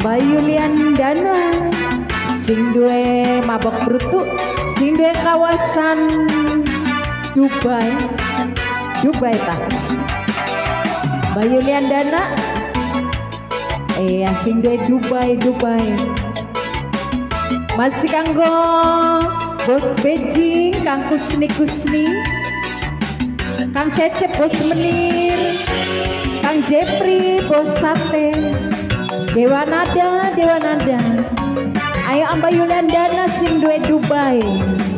Bayu Liandana sing duwe mabok brutu, sing duwe kawasan Dubai ta. Bayu Liandana sing duwe Dubai. Masih kanggo Bos Beijing, Kang Kusni, Kang Cecep Bos Menir, Kang Jepri Bos Sate, Dewa Nada. Ayo Amba Yuliandana sing duwe Dubai.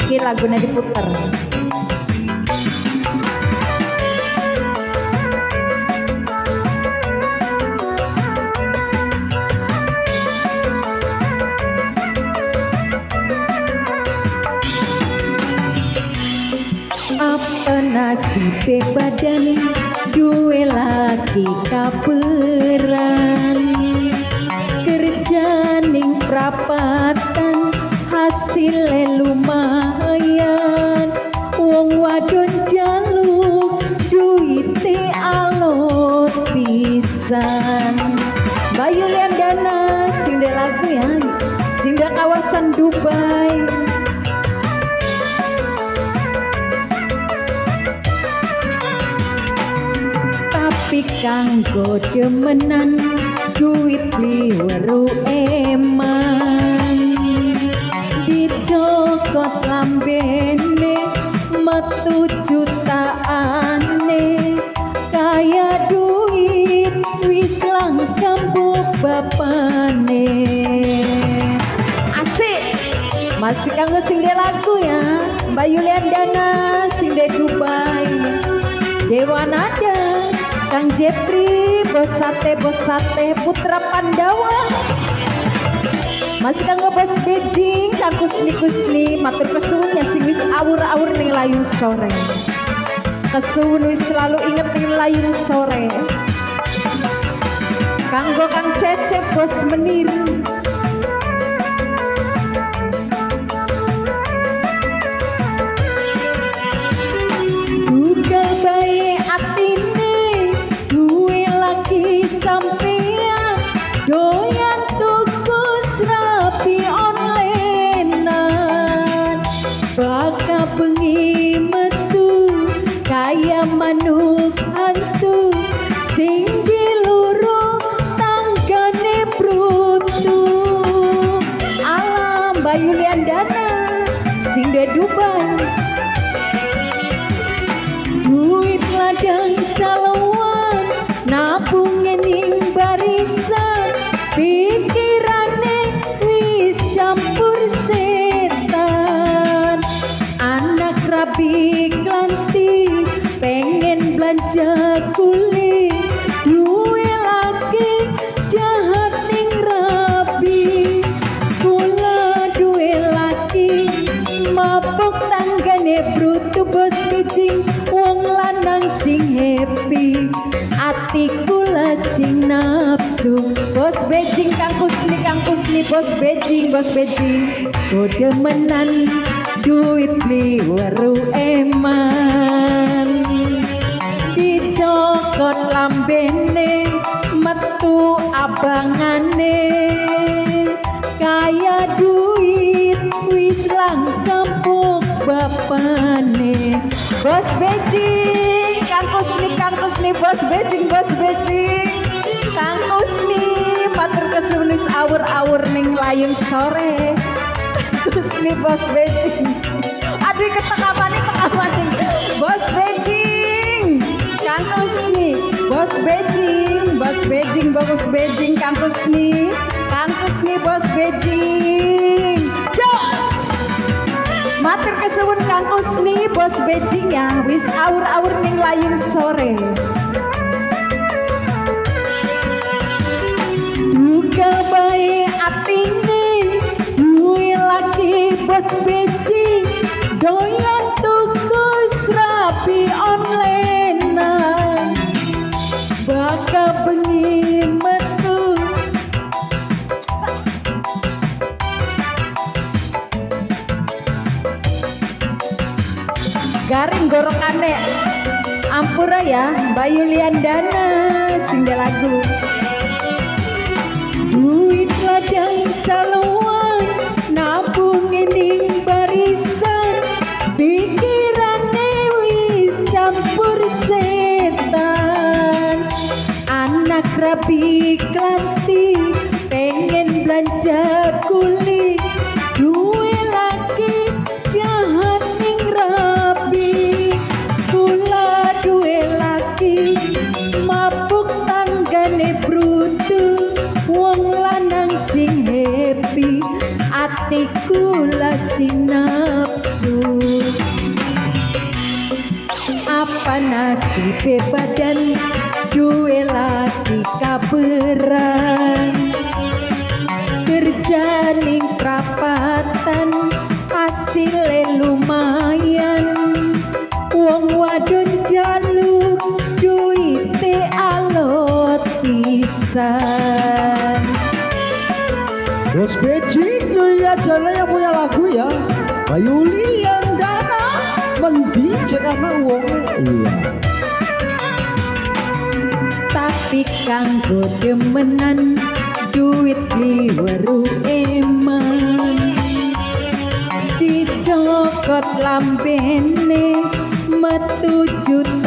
Iki laguna diputer. Apa nasibe badan duwe laki kaperan, kerja ning prapatan hasilnya lumayan, wong wadon jaluk duite alot pisan. Bayu Liandana sing de lagu ya, sing de kawasan Dubai. Tapi kanggo demenan duit liweru eman, dicokot lambene metu jutaane, kaya duit wis langkam bapane. Asik masih kanggo sing de lagu ya, Bayu Liandana sing de Dubai. Dewa Nada, Kang Jepri, Bos Sate, Putra Pandawa. Masih kanggo Bos Beijing, Kang Kusni, matur kesuwun ya sing wis awur-awur ning layung sore. Kesuwun wis selalu inget ning layung sore. Kanggo Kang Cecep Bos Menir. Dugal bae atine duwe laki sampean, doyan tuku rapi onlinean, baka bengi metu kaya manuk hantu, sing dilurung tanggane brutu. Alam Bayu Liandana sing de Dubai. Duit ladang caloan nabungin ning barisan, pikirane wis campur setan. Anak rabi klanti pengen belanja kulit, duwe lagi jahat ning rabi. Kula duwe laki mabuk tanggane brutu Bos Beijing, wong lanang sing happy, ati kula sing nafsu. Bos Beijing, Kang Kusni, Bos Beijing. Demenan duit liweru eman, dicokot lambene metu abangane, kaya duit wis langkam bapane. Bos Beijing, Kang Kusni, Bos Beijing. Kang Kusni matur kesuwun wis awur-awur ning layung sore. Kusni Bos Beijing. Aduh ketekapane. Bos Beijing, Kang Kusni, Bos Beijing, Kang Kusni, Bos Beijing. Jos! Matur kesuwun Kang Kusni, Bos Beijing ya, wis awur-awur ning layung sore. Dugal bae atine duwe laki Bos Beijing, doyan tuku rapi onlinean, baka bengi metu garing gorokane. Ampura ya Bayu Liandana sing de lagu. Duit atiku lasi nafsu. Apa nasib badan duwe lagi kaberan, kerja ning prapatan hasilnya lumayan, wong wadon jaluk duite alot pisan. Bos Becik ya jalan yang punya lagu ya Bayu Liandana mendicek anak wong iya. Tapi kanggo demenan duit liweru eman, dicokot lambene metu juta